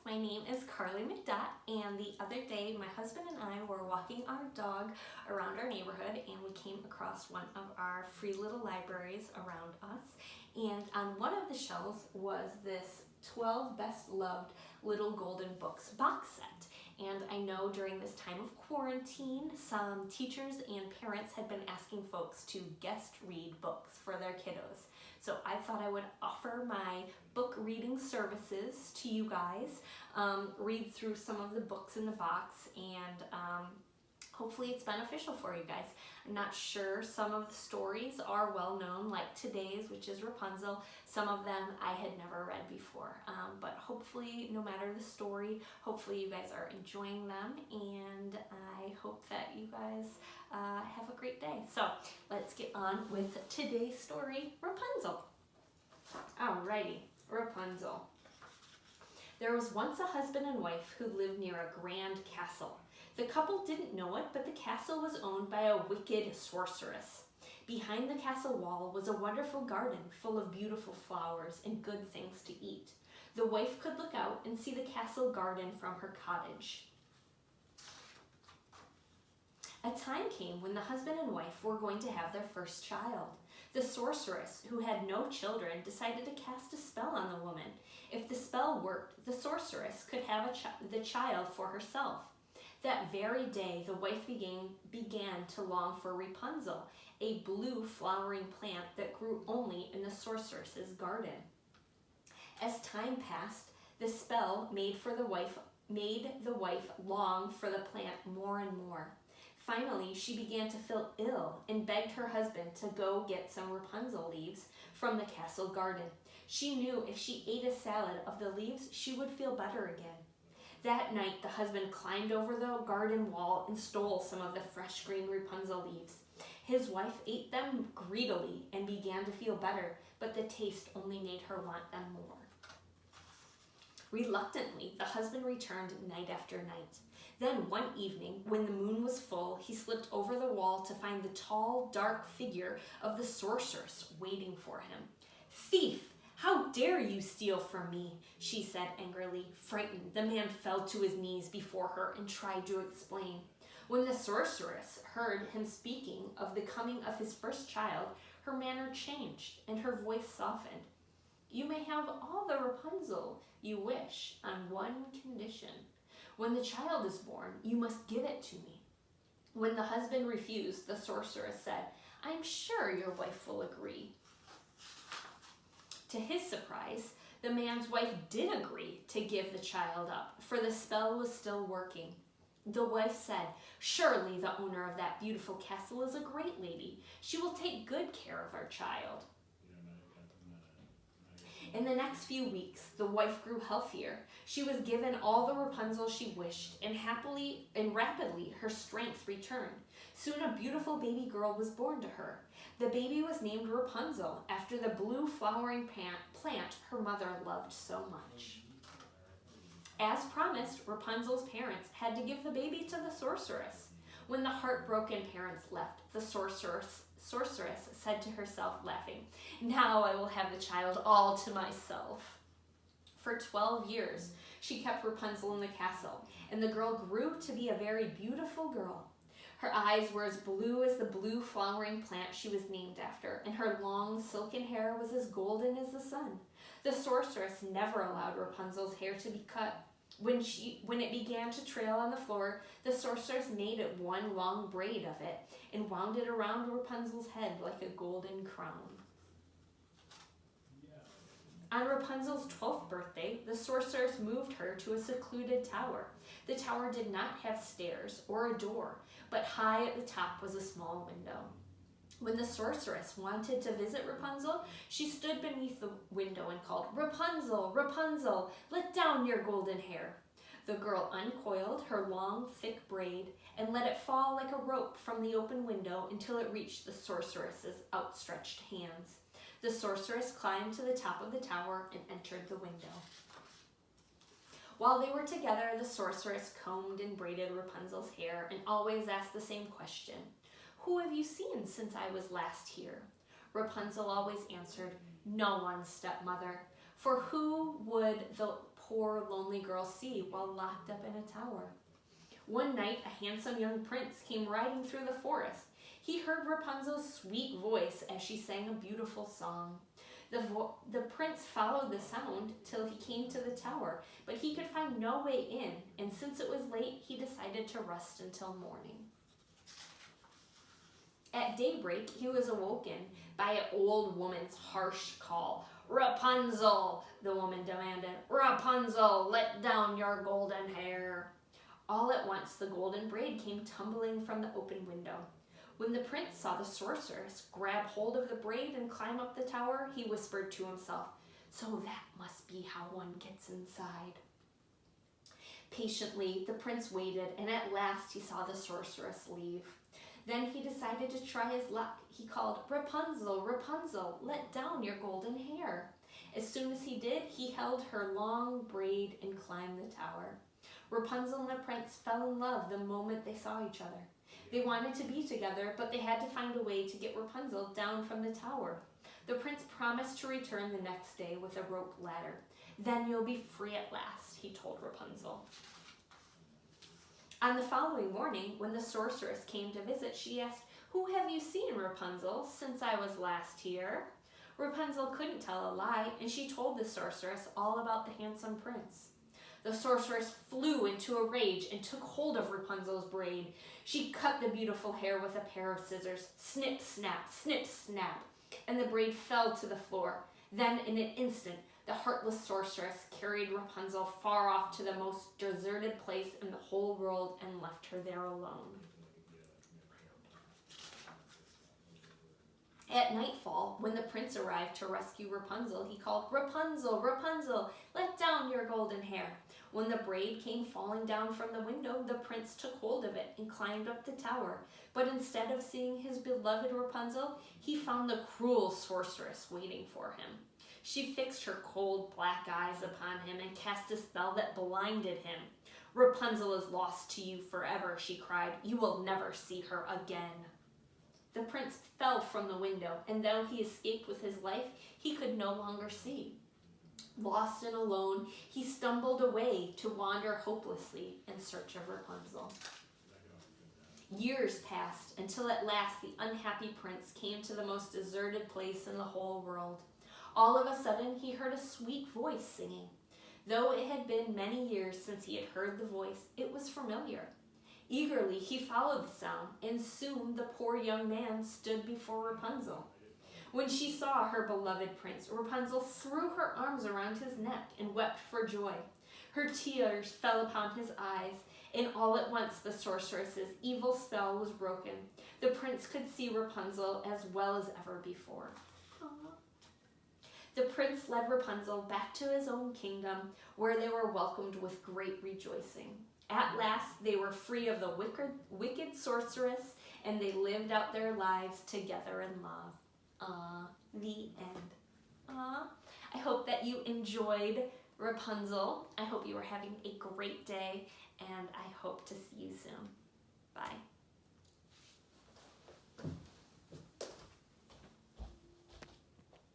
My name is Carly McDott, and the other day my husband and I were walking our dog around our neighborhood, and we came across one of our free little libraries around us. And on one of the shelves was this 12 Best Loved Little Golden Books box set. And I know during this time of quarantine, some teachers and parents had been asking folks to guest read books for their kiddos. So I thought I would offer my book reading services to you guys, read through some of the books in the box, and hopefully it's beneficial for you guys. I'm not sure, some of the stories are well known, like today's, which is Rapunzel. Some of them I had never read before, but hopefully, no matter the story, hopefully you guys are enjoying them, and I hope that you guys have a great day. So let's get on with today's story, Rapunzel. Alrighty, Rapunzel. There was once a husband and wife who lived near a grand castle. The couple didn't know it, but the castle was owned by a wicked sorceress. Behind the castle wall was a wonderful garden full of beautiful flowers and good things to eat. The wife could look out and see the castle garden from her cottage. A time came when the husband and wife were going to have their first child. The sorceress, who had no children, decided to cast a spell on the woman. If the spell worked, the sorceress could have the child for herself. That very day, the wife began to long for Rapunzel, a blue flowering plant that grew only in the sorceress's garden. As time passed, the spell made the wife long for the plant more and more. Finally, she began to feel ill and begged her husband to go get some Rapunzel leaves from the castle garden. She knew if she ate a salad of the leaves, she would feel better again. That night, the husband climbed over the garden wall and stole some of the fresh green Rapunzel leaves. His wife ate them greedily and began to feel better, but the taste only made her want them more. Reluctantly, the husband returned night after night. Then one evening, when the moon was full, he slipped over the wall to find the tall, dark figure of the sorceress waiting for him. "Thief! How dare you steal from me?" she said angrily. Frightened, the man fell to his knees before her and tried to explain. When the sorceress heard him speaking of the coming of his first child, her manner changed and her voice softened. "You may have all the Rapunzel you wish on one condition. When the child is born, you must give it to me." When the husband refused, the sorceress said, "I'm sure your wife will agree." To his surprise, the man's wife did agree to give the child up, for the spell was still working. The wife said, "Surely the owner of that beautiful castle is a great lady. She will take good care of our child." In the next few weeks, the wife grew healthier. She was given all the Rapunzel she wished, and rapidly her strength returned. Soon a beautiful baby girl was born to her. The baby was named Rapunzel, after the blue flowering plant her mother loved so much. As promised, Rapunzel's parents had to give the baby to the sorceress. When the heartbroken parents left, the sorceress said to herself, laughing, "Now I will have the child all to myself." For 12 years, she kept Rapunzel in the castle, and the girl grew to be a very beautiful girl. Her eyes were as blue as the blue flowering plant she was named after, and her long silken hair was as golden as the sun. The sorceress never allowed Rapunzel's hair to be cut. When it began to trail on the floor, the sorceress made it one long braid of it and wound it around Rapunzel's head like a golden crown. On Rapunzel's 12th birthday, the sorceress moved her to a secluded tower. The tower did not have stairs or a door, but high at the top was a small window. When the sorceress wanted to visit Rapunzel, she stood beneath the window and called, "Rapunzel, Rapunzel, let down your golden hair." The girl uncoiled her long, thick braid and let it fall like a rope from the open window until it reached the sorceress's outstretched hands. The sorceress climbed to the top of the tower and entered the window. While they were together, the sorceress combed and braided Rapunzel's hair and always asked the same question: "Who have you seen since I was last here?" Rapunzel always answered, "No one, stepmother. For who would the poor lonely girl see while locked up in a tower? One night, a handsome young prince came riding through the forest. He heard Rapunzel's sweet voice as she sang a beautiful song. The prince followed the sound till he came to the tower, but he could find no way in, and since it was late, he decided to rest until morning. At daybreak, he was awoken by an old woman's harsh call. "Rapunzel," the woman demanded. "Rapunzel, let down your golden hair." All at once, the golden braid came tumbling from the open window. When the prince saw the sorceress grab hold of the braid and climb up the tower, he whispered to himself, "So that must be how one gets inside." Patiently, the prince waited, and at last he saw the sorceress leave. Then he decided to try his luck. He called, "Rapunzel, Rapunzel, let down your golden hair." As soon as he did, he held her long braid and climbed the tower. Rapunzel and the prince fell in love the moment they saw each other. They wanted to be together, but they had to find a way to get Rapunzel down from the tower. The prince promised to return the next day with a rope ladder. "Then you'll be free at last," he told Rapunzel. On the following morning, when the sorceress came to visit, she asked, "Who have you seen, Rapunzel, since I was last here?" Rapunzel couldn't tell a lie, and she told the sorceress all about the handsome prince. The sorceress flew into a rage and took hold of Rapunzel's braid. She cut the beautiful hair with a pair of scissors. Snip, snap, and the braid fell to the floor. Then, in an instant, the heartless sorceress carried Rapunzel far off to the most deserted place in the whole world and left her there alone. At nightfall, when the prince arrived to rescue Rapunzel, he called, "Rapunzel, Rapunzel, let down your golden hair." When the braid came falling down from the window, the prince took hold of it and climbed up the tower. But instead of seeing his beloved Rapunzel, he found the cruel sorceress waiting for him. She fixed her cold black eyes upon him and cast a spell that blinded him. "Rapunzel is lost to you forever," she cried. "You will never see her again." The prince fell from the window, and though he escaped with his life, he could no longer see. Lost and alone, he stumbled away to wander hopelessly in search of Rapunzel. Years passed until at last the unhappy prince came to the most deserted place in the whole world. All of a sudden, he heard a sweet voice singing. Though it had been many years since he had heard the voice, it was familiar. Eagerly, he followed the sound, and soon the poor young man stood before Rapunzel. When she saw her beloved prince, Rapunzel threw her arms around his neck and wept for joy. Her tears fell upon his eyes, and all at once the sorceress's evil spell was broken. The prince could see Rapunzel as well as ever before. Aww. The prince led Rapunzel back to his own kingdom, where they were welcomed with great rejoicing. At last, they were free of the wicked sorceress, and they lived out their lives together in love. The end. I hope that you enjoyed Rapunzel. I hope you are having a great day, and I hope to see you soon. Bye.